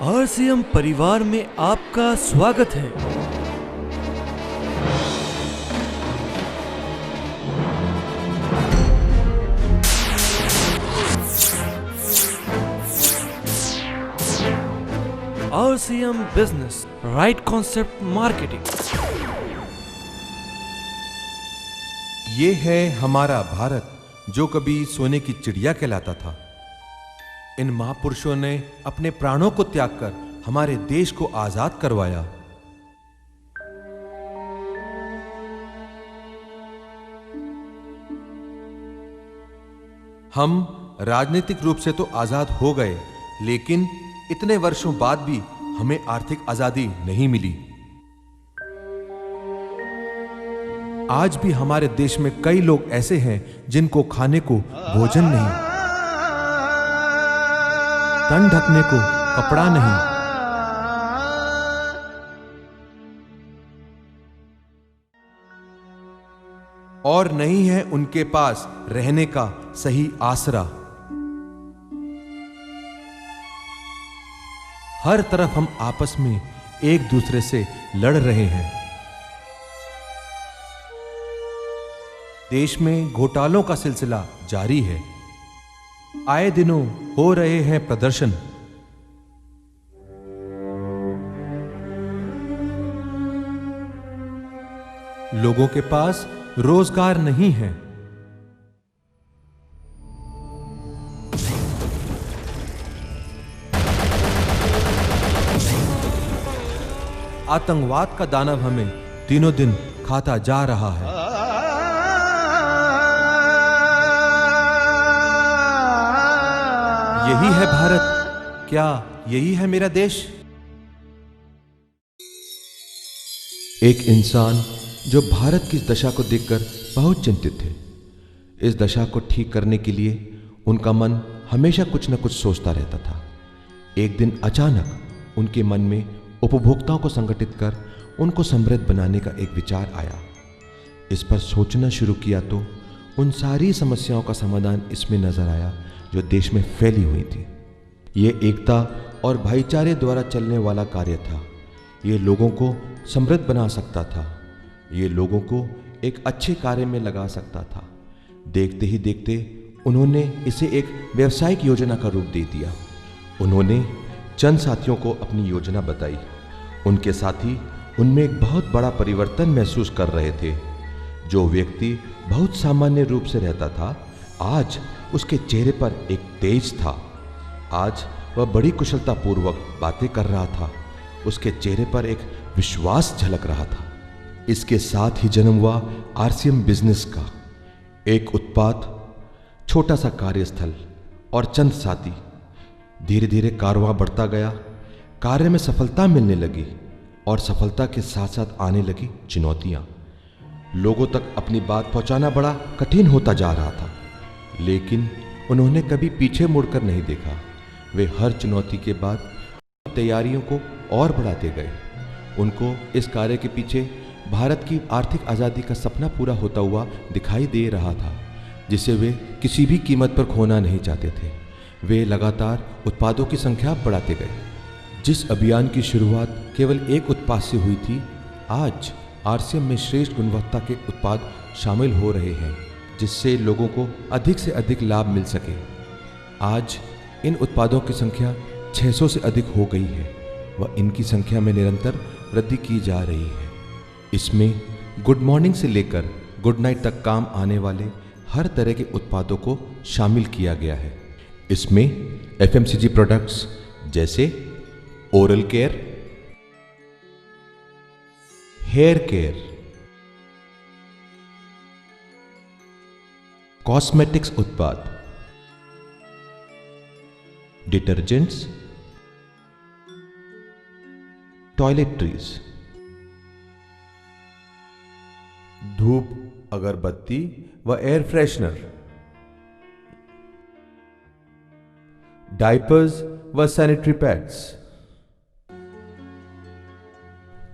RCM परिवार में आपका स्वागत है। RCM business, right concept marketing. ये है हमारा भारत जो कभी सोने की चिड़िया कहलाता था। इन महापुरुषों ने अपने प्राणों को त्याग कर हमारे देश को आजाद करवाया। हम राजनीतिक रूप से तो आजाद हो गए, लेकिन इतने वर्षों बाद भी हमें आर्थिक आजादी नहीं मिली। आज भी हमारे देश में कई लोग ऐसे हैं जिनको खाने को भोजन नहीं, तन ढकने को कपड़ा नहीं, और नहीं है उनके पास रहने का सही आसरा। हर तरफ हम आपस में एक दूसरे से लड़ रहे हैं। देश में घोटालों का सिलसिला जारी है। आए दिनों हो रहे हैं प्रदर्शन। लोगों के पास रोजगार नहीं है। आतंकवाद का दानव हमें दिनों दिन खाता जा रहा है। यही है भारत, क्या यही है मेरा देश? एक इंसान जो भारत की इस दशा को देखकर बहुत चिंतित थे। इस दशा को ठीक करने के लिए उनका मन हमेशा कुछ न कुछ सोचता रहता था। एक दिन अचानक उनके मन में उपभोक्ताओं को संगठित कर उनको समृद्ध बनाने का एक विचार आया। इस पर सोचना शुरू किया तो उन सारी समस्याओं का समाधान इसमें नजर आया जो देश में फैली हुई थी। ये एकता और भाईचारे द्वारा चलने वाला कार्य था। ये लोगों को समृद्ध बना सकता था। ये लोगों को एक अच्छे कार्य में लगा सकता था। देखते ही देखते उन्होंने इसे एक व्यावसायिक योजना का रूप दे दिया। उन्होंने चंद साथियों को अपनी योजना बताई। उनके साथी उनमें एक बहुत बड़ा परिवर्तन महसूस कर रहे थे। जो व्यक्ति बहुत सामान्य रूप से रहता था, आज उसके चेहरे पर एक तेज था। आज वह बड़ी कुशलतापूर्वक बातें कर रहा था। उसके चेहरे पर एक विश्वास झलक रहा था। इसके साथ ही जन्म हुआ आरसीएम बिजनेस का एक उत्पाद, छोटा सा कार्यस्थल और चंद साथी। धीरे धीरे कारवां बढ़ता गया। कार्य में सफलता मिलने लगी और सफलता के साथ साथ आने लगी चुनौतियां। लोगों तक अपनी बात पहुंचाना बड़ा कठिन होता जा रहा था, लेकिन उन्होंने कभी पीछे मुड़कर नहीं देखा। वे हर चुनौती के बाद तैयारियों को और बढ़ाते गए। उनको इस कार्य के पीछे भारत की आर्थिक आज़ादी का सपना पूरा होता हुआ दिखाई दे रहा था, जिसे वे किसी भी कीमत पर खोना नहीं चाहते थे। वे लगातार उत्पादों की संख्या बढ़ाते गए। जिस अभियान की शुरुआत केवल एक उत्पाद से हुई थी, आज आरसीएम में श्रेष्ठ गुणवत्ता के उत्पाद शामिल हो रहे हैं, जिससे लोगों को अधिक से अधिक लाभ मिल सके। आज इन उत्पादों की संख्या 600 से अधिक हो गई है व इनकी संख्या में निरंतर वृद्धि की जा रही है। इसमें गुड मॉर्निंग से लेकर गुड नाइट तक काम आने वाले हर तरह के उत्पादों को शामिल किया गया है। इसमें एफएमसीजी प्रोडक्ट्स जैसे oral care, hair care, cosmetics उत्पाद, डिटर्जेंट्स, टॉयलेटरीज, धूप, अगरबत्ती व एयर फ्रेशनर, डायपर्स व सैनिटरी पैड्स,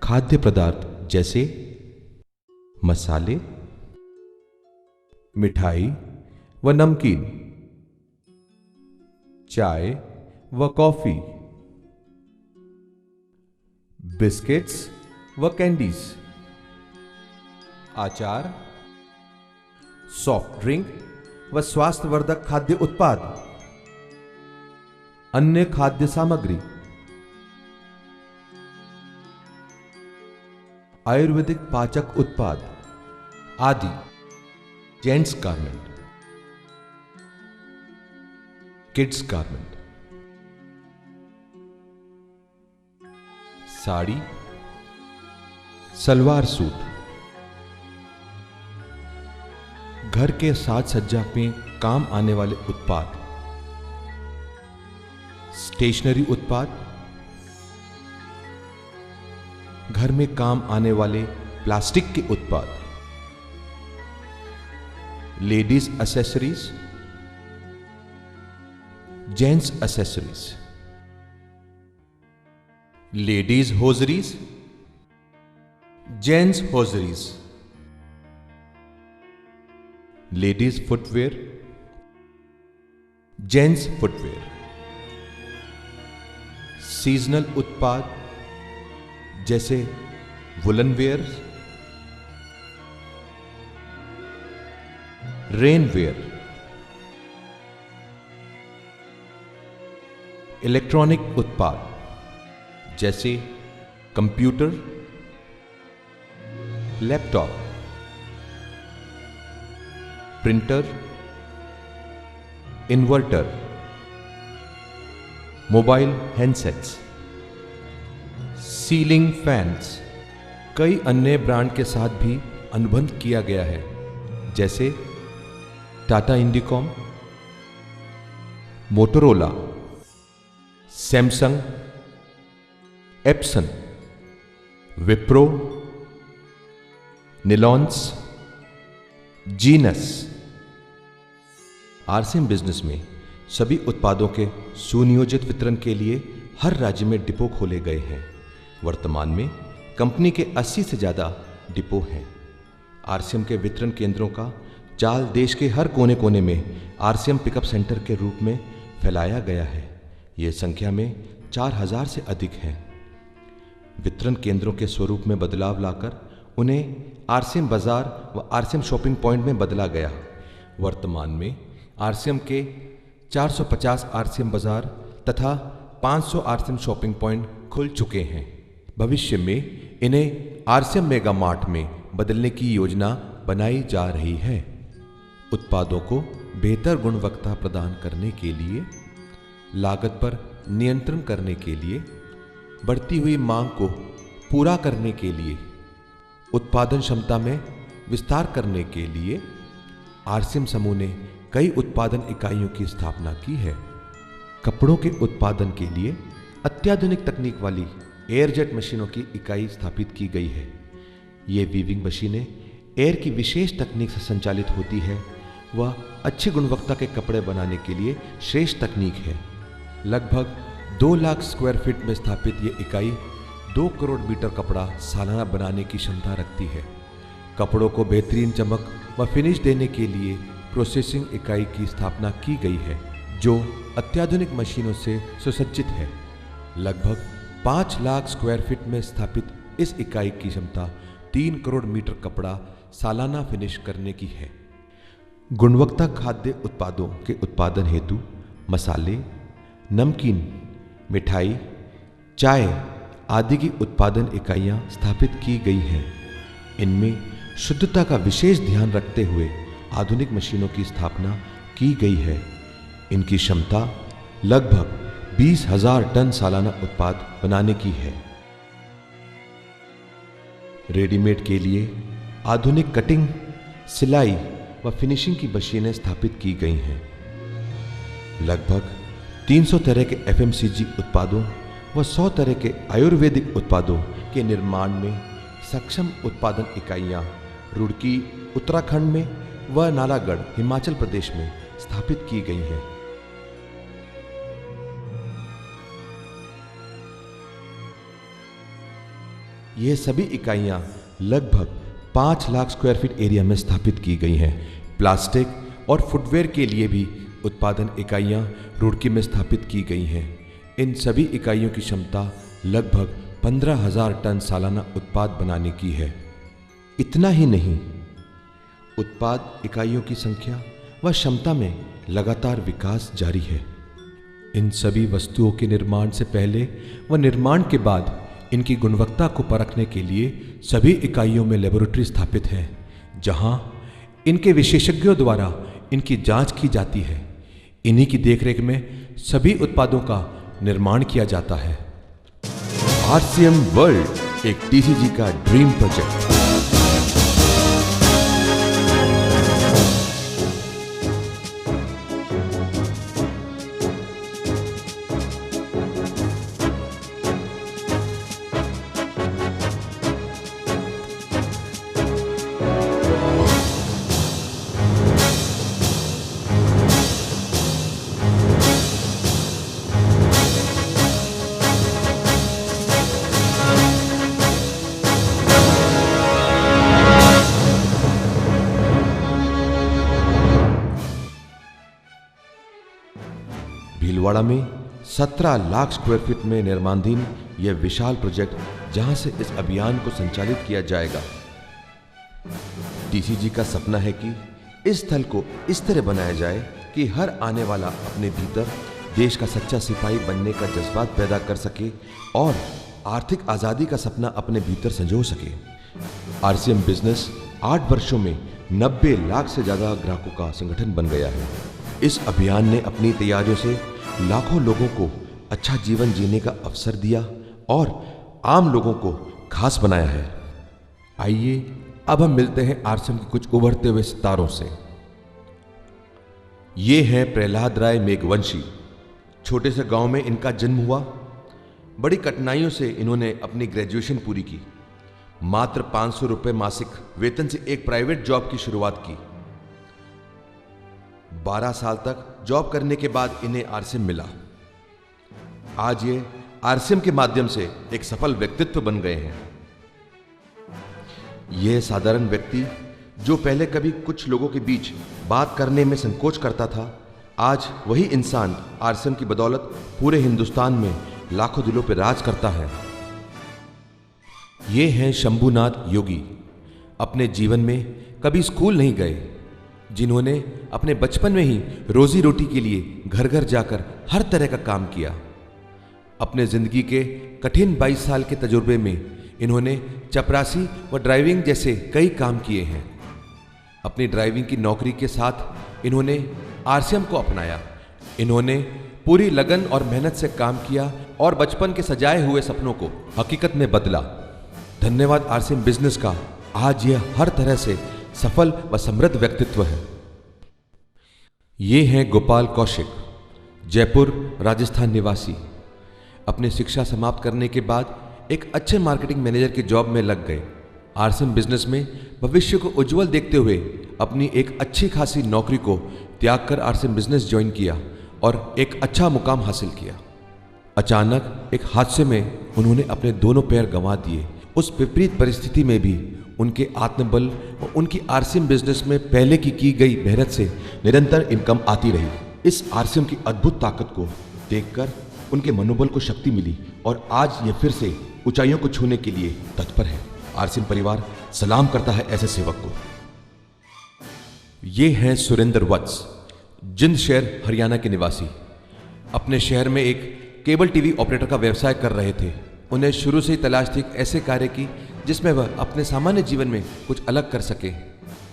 खाद्य पदार्थ जैसे मसाले, मिठाई व नमकीन, चाय व कॉफी, बिस्किट्स व कैंडीज, आचार, सॉफ्ट ड्रिंक व स्वास्थ्यवर्धक खाद्य उत्पाद, अन्य खाद्य सामग्री, आयुर्वेदिक पाचक उत्पाद आदि, gents garment, kids garment, sari, salwar suit, घर के साज सज्जा में काम आने वाले उत्पाद, स्टेशनरी उत्पाद, घर में काम आने वाले प्लास्टिक के उत्पाद, ladies accessories, gents accessories, ladies hosieries, gents hosieries, ladies footwear, gents footwear, seasonal उत्पाद जैसे woollen wear, rain wear, electronic उत्पाद जैसे computer, laptop, printer, inverter, mobile handsets, ceiling fans. कई अन्य ब्रांड के साथ भी अनुबंध किया गया है जैसे Tata Indicom, Motorola, Samsung, Epson, Wipro, Nilons, Genus. RCM business में सभी उत्पादों के सुनियोजित वितरण के लिए हर राज्य में डिपो खोले गए हैं। वर्तमान में कंपनी के 80 से ज़्यादा डिपो हैं। आरसीएम के वितरण केंद्रों का जाल देश के हर कोने कोने में आरसीएम पिकअप सेंटर के रूप में फैलाया गया है। ये संख्या में 4000 से अधिक हैं। वितरण केंद्रों के स्वरूप में बदलाव लाकर उन्हें आरसीएम बाजार व आरसीएम शॉपिंग पॉइंट में बदला गया। वर्तमान में आरसीएम के 450 आरसीएम बाजार तथा 500 आरसीएम शॉपिंग पॉइंट खुल चुके हैं। भविष्य में इन्हें आरसीएम मेगा मार्ट में बदलने की योजना बनाई जा रही है। उत्पादों को बेहतर गुणवत्ता प्रदान करने के लिए, लागत पर नियंत्रण करने के लिए, बढ़ती हुई मांग को पूरा करने के लिए, उत्पादन क्षमता में विस्तार करने के लिए आरसीएम समूह ने कई उत्पादन इकाइयों की स्थापना की है। कपड़ों के उत्पादन के लिए अत्याधुनिक तकनीक वाली एयरजेट मशीनों की इकाई स्थापित की गई है। ये वीविंग मशीनें एयर की विशेष तकनीक से संचालित होती है। वह अच्छी गुणवत्ता के कपड़े बनाने के लिए श्रेष्ठ तकनीक है। लगभग 2 लाख स्क्वायर फीट में स्थापित ये इकाई 2 करोड़ मीटर कपड़ा सालाना बनाने की क्षमता रखती है। कपड़ों को बेहतरीन चमक व फिनिश देने के लिए प्रोसेसिंग इकाई की स्थापना की गई है जो अत्याधुनिक मशीनों से सुसज्जित है। लगभग 5 लाख स्क्वायर फीट में स्थापित इस इकाई की क्षमता 3 करोड़ मीटर कपड़ा सालाना फिनिश करने की है। गुणवत्ता खाद्य उत्पादों के उत्पादन हेतु मसाले, नमकीन, मिठाई, चाय आदि की उत्पादन इकाइयां स्थापित की गई हैं। इनमें शुद्धता का विशेष ध्यान रखते हुए आधुनिक मशीनों की स्थापना की गई है। इनकी क्षमता लगभग 20,000 टन सालाना उत्पाद बनाने की है। रेडीमेड के लिए आधुनिक कटिंग, सिलाई व फिनिशिंग की मशीनें स्थापित की गई हैं। लगभग 300 तरह के एफएमसीजी उत्पादों व 100 तरह के आयुर्वेदिक उत्पादों के निर्माण में सक्षम उत्पादन इकाइयां रुड़की उत्तराखंड में व नालागढ़ हिमाचल प्रदेश में स्थापित की गई हैं। ये सभी इकाइयां लगभग 5 लाख स्क्वायर फीट एरिया में स्थापित की गई हैं। प्लास्टिक और फुटवेयर के लिए भी उत्पादन इकाइयां रुड़की में स्थापित की गई हैं। इन सभी इकाइयों की क्षमता लगभग 15,000 टन सालाना उत्पाद बनाने की है। इतना ही नहीं, उत्पाद इकाइयों की संख्या व क्षमता में लगातार विकास जारी है। इन सभी वस्तुओं के निर्माण से पहले व निर्माण के बाद इनकी गुणवत्ता को परखने के लिए सभी इकाइयों में लेबोरेटरी स्थापित है, जहां इनके विशेषज्ञों द्वारा इनकी जांच की जाती है। इन्हीं की देखरेख में सभी उत्पादों का निर्माण किया जाता है। आरसीएम वर्ल्ड एक टीसीजी का ड्रीम प्रोजेक्ट। भीलवाड़ा में 17 लाख स्क्वायर फीट में निर्माणाधीन यह विशाल प्रोजेक्ट, जहां से इस अभियान को संचालित किया जाएगा। टीसीजी का सपना है कि इस स्थल को इस तरह बनाया जाए कि हर आने वाला अपने भीतर देश का सच्चा सिपाही बनने का जज्बात पैदा कर सके और आर्थिक आजादी का सपना अपने भीतर संजो सके। आरसीएम बिजनेस 8 वर्षों में 90 लाख से ज्यादा ग्राहकों का संगठन बन गया है। इस अभियान ने अपनी तैयारियों से लाखों लोगों को अच्छा जीवन जीने का अवसर दिया और आम लोगों को खास बनाया है। आइए अब हम मिलते हैं आरसीएम के कुछ उभरते हुए सितारों से। ये हैं प्रहलाद राय मेघवंशी। छोटे से गांव में इनका जन्म हुआ। बड़ी कठिनाइयों से इन्होंने अपनी ग्रेजुएशन पूरी की। मात्र 500 रुपए मासिक वेतन से एक प्राइवेट जॉब की शुरुआत की। 12 साल तक जॉब करने के बाद इन्हें आरसीएम मिला। आज ये आरसीएम के माध्यम से एक सफल व्यक्तित्व बन गए हैं। यह साधारण व्यक्ति जो पहले कभी कुछ लोगों के बीच बात करने में संकोच करता था, आज वही इंसान आरसीएम की बदौलत पूरे हिंदुस्तान में लाखों दिलों पर राज करता है। ये हैं शंभुनाथ योगी। अपने जीवन में कभी स्कूल नहीं गए, जिन्होंने अपने बचपन में ही रोजी रोटी के लिए घर घर जाकर हर तरह का काम किया। अपने जिंदगी के कठिन 22 साल के तजुर्बे में इन्होंने चपरासी व ड्राइविंग जैसे कई काम किए हैं। अपनी ड्राइविंग की नौकरी के साथ इन्होंने आरसीएम को अपनाया। इन्होंने पूरी लगन और मेहनत से काम किया और बचपन के सजाए हुए सपनों को हकीकत में बदला। धन्यवाद आरसीएम बिजनेस का। आज यह हर तरह से सफल व समृद्ध व्यक्तित्व है। ये हैं गोपाल कौशिक, जयपुर राजस्थान निवासी। अपनी शिक्षा समाप्त करने के बाद एक अच्छे मार्केटिंग मैनेजर की जॉब में लग गए। आरसीएम बिजनेस में भविष्य को उज्जवल देखते हुए अपनी एक अच्छी खासी नौकरी को त्याग कर आरसीएम बिजनेस ज्वाइन किया और एक अच्छा मुकाम हासिल किया। अचानक एक हादसे में उन्होंने अपने दोनों पैर गंवा दिए। उस विपरीत परिस्थिति में भी उनके आत्मबल और उनकी आरसीएम बिजनेस में पहले की गई मेहनत से निरंतर इनकम आती रही। इस आरसीएम की अद्भुत ताकत को देखकर उनके मनोबल को शक्ति मिली और आज ये फिर से ऊंचाइयों को छूने के लिए तत्पर है। आरसीएम परिवार सलाम करता है ऐसे सेवक को। ये हैं सुरेंद्र वत्स, जिंद शहर हरियाणा के निवासी। अपने शहर में एक केबल टीवी ऑपरेटर का व्यवसाय कर रहे थे। उन्हें शुरू से ही तलाश थी ऐसे कार्य की जिसमें वह अपने सामान्य जीवन में कुछ अलग कर सके।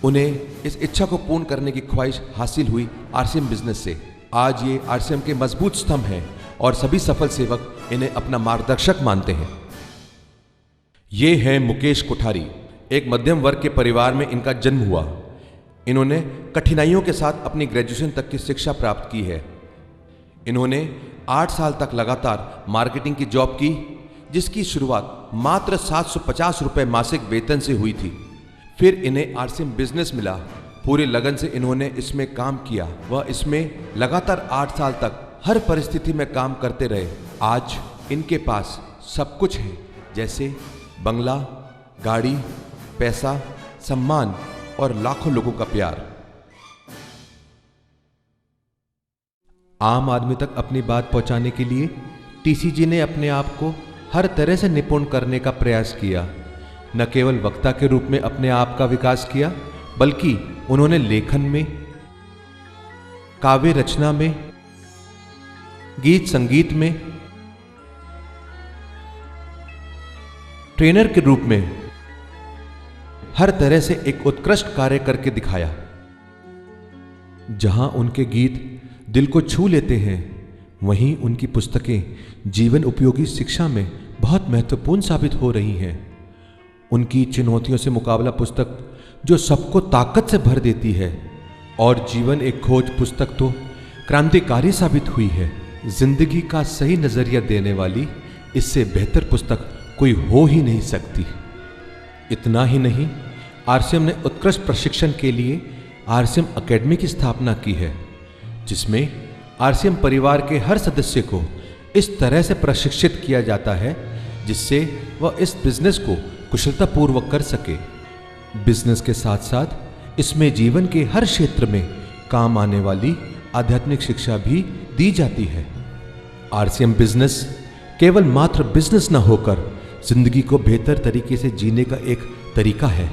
उन्हें इस इच्छा को पूर्ण करने की ख्वाहिश हासिल हुई आरसीएम बिजनेस से। आज ये आरसीएम के मजबूत स्तंभ हैं और सभी सफल सेवक इन्हें अपना मार्गदर्शक मानते हैं। ये हैं मुकेश कोठारी। एक मध्यम वर्ग के परिवार में इनका जन्म हुआ। इन्होंने कठिनाइयों के साथ अपनी ग्रेजुएशन तक की शिक्षा प्राप्त की है। इन्होंने 8 साल तक लगातार मार्केटिंग की जॉब की, जिसकी शुरुआत मात्र 750 रुपए मासिक वेतन से हुई थी। फिर इन्हें आरसीएम बिजनेस मिला। पूरी लगन से इन्होंने इसमें काम किया। वह इसमें लगातार 8 साल तक हर परिस्थिति में काम करते रहे। आज इनके पास सब कुछ है, जैसे बंगला, गाड़ी, पैसा, सम्मान और लाखों लोगों का प्यार। आम आदमी तक अपनी बात पहुंचाने के लिए टीसीजी ने अपने आप को हर तरह से निपुण करने का प्रयास किया। न केवल वक्ता के रूप में अपने आप का विकास किया, बल्कि उन्होंने लेखन में, काव्य रचना में, गीत संगीत में, ट्रेनर के रूप में हर तरह से एक उत्कृष्ट कार्य करके दिखाया। जहां उनके गीत दिल को छू लेते हैं, वहीं उनकी पुस्तकें जीवन उपयोगी शिक्षा में बहुत महत्वपूर्ण साबित हो रही हैं। उनकी चुनौतियों से मुकाबला पुस्तक जो सबको ताकत से भर देती है, और जीवन एक खोज पुस्तक तो क्रांतिकारी साबित हुई है। जिंदगी का सही नजरिया देने वाली इससे बेहतर पुस्तक कोई हो ही नहीं सकती। इतना ही नहीं, आरसीएम ने उत्कृष्ट प्रशिक्षण के लिए आरसीएम एकेडमी की स्थापना की है, जिसमें आरसीएम परिवार के हर सदस्य को इस तरह से प्रशिक्षित किया जाता है जिससे वह इस बिजनेस को कुशलतापूर्वक कर सके। बिजनेस के साथ साथ इसमें जीवन के हर क्षेत्र में काम आने वाली आध्यात्मिक शिक्षा भी दी जाती है। आरसीएम बिजनेस केवल मात्र बिजनेस न होकर जिंदगी को बेहतर तरीके से जीने का एक तरीका है।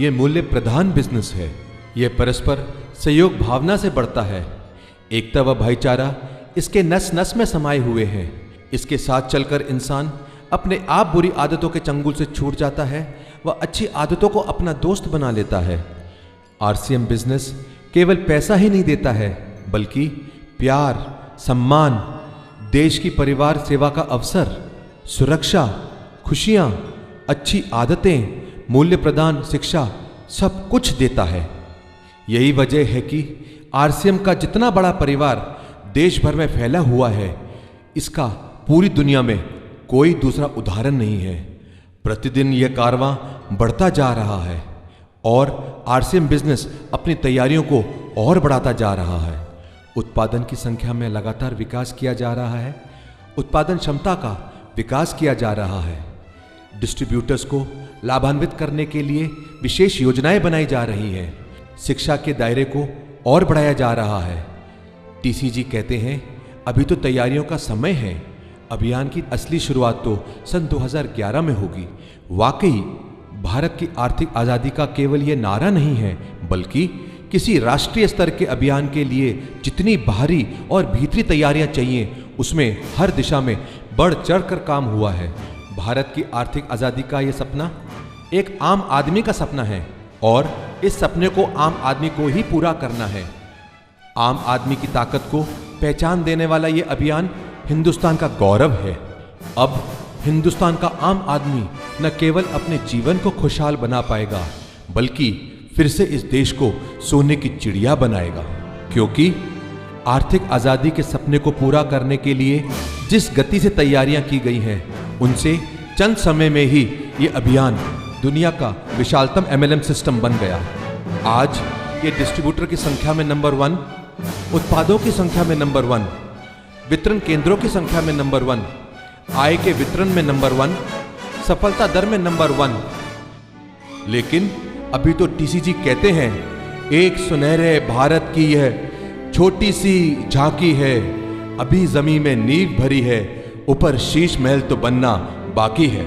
यह मूल्य प्रधान बिजनेस है। यह परस्पर सहयोग भावना से बढ़ता है। एकता व भाईचारा इसके नस नस में समाये हुए हैं। इसके साथ चलकर इंसान अपने आप बुरी आदतों के चंगुल से छूट जाता है व अच्छी आदतों को अपना दोस्त बना लेता है। आरसीएम बिजनेस केवल पैसा ही नहीं देता है, बल्कि प्यार, सम्मान, देश की परिवार सेवा का अवसर, सुरक्षा, खुशियां, अच्छी आदतें, मूल्य प्रदान शिक्षा सब कुछ देता है। यही वजह है कि आरसीएम का जितना बड़ा परिवार देश भर में फैला हुआ है, इसका पूरी दुनिया में कोई दूसरा उदाहरण नहीं है। प्रतिदिन यह कारवां बढ़ता जा रहा है और आरसीएम बिजनेस अपनी तैयारियों को और बढ़ाता जा रहा है। उत्पादन की संख्या में लगातार विकास किया जा रहा है। उत्पादन क्षमता का विकास किया जा रहा है। डिस्ट्रीब्यूटर्स को लाभान्वित करने के लिए विशेष योजनाएं बनाई जा रही हैं। शिक्षा के दायरे को और बढ़ाया जा रहा है। टीसीजी कहते हैं, अभी तो तैयारियों का समय है। अभियान की असली शुरुआत तो सन 2011 में होगी। वाकई भारत की आर्थिक आज़ादी का केवल ये नारा नहीं है, बल्कि किसी राष्ट्रीय स्तर के अभियान के लिए जितनी बाहरी और भीतरी तैयारियां चाहिए, उसमें हर दिशा में बढ़ चढ़कर काम हुआ है। भारत की आर्थिक आज़ादी का ये सपना एक आम आदमी का सपना है और इस सपने को आम आदमी को ही पूरा करना है। आम आदमी की ताकत को पहचान देने वाला ये अभियान हिंदुस्तान का गौरव है। अब हिंदुस्तान का आम आदमी न केवल अपने जीवन को खुशहाल बना पाएगा, बल्कि फिर से इस देश को सोने की चिड़िया बनाएगा। क्योंकि आर्थिक आज़ादी के सपने को पूरा करने के लिए जिस गति से तैयारियां की गई हैं, उनसे चंद समय में ही ये अभियान दुनिया का विशालतम एमएलएम सिस्टम बन गया। आज ये डिस्ट्रीब्यूटर की संख्या में नंबर 1, उत्पादों की संख्या में नंबर 1, वितरण केंद्रों की संख्या में नंबर 1, आय के वितरण में नंबर 1, सफलता दर में नंबर 1। लेकिन अभी तो टीसीजी कहते हैं, एक सुनहरे भारत की यह छोटी सी झांकी है, अभी जमीन में नींव भरी है, ऊपर शीश महल तो बनना बाकी है।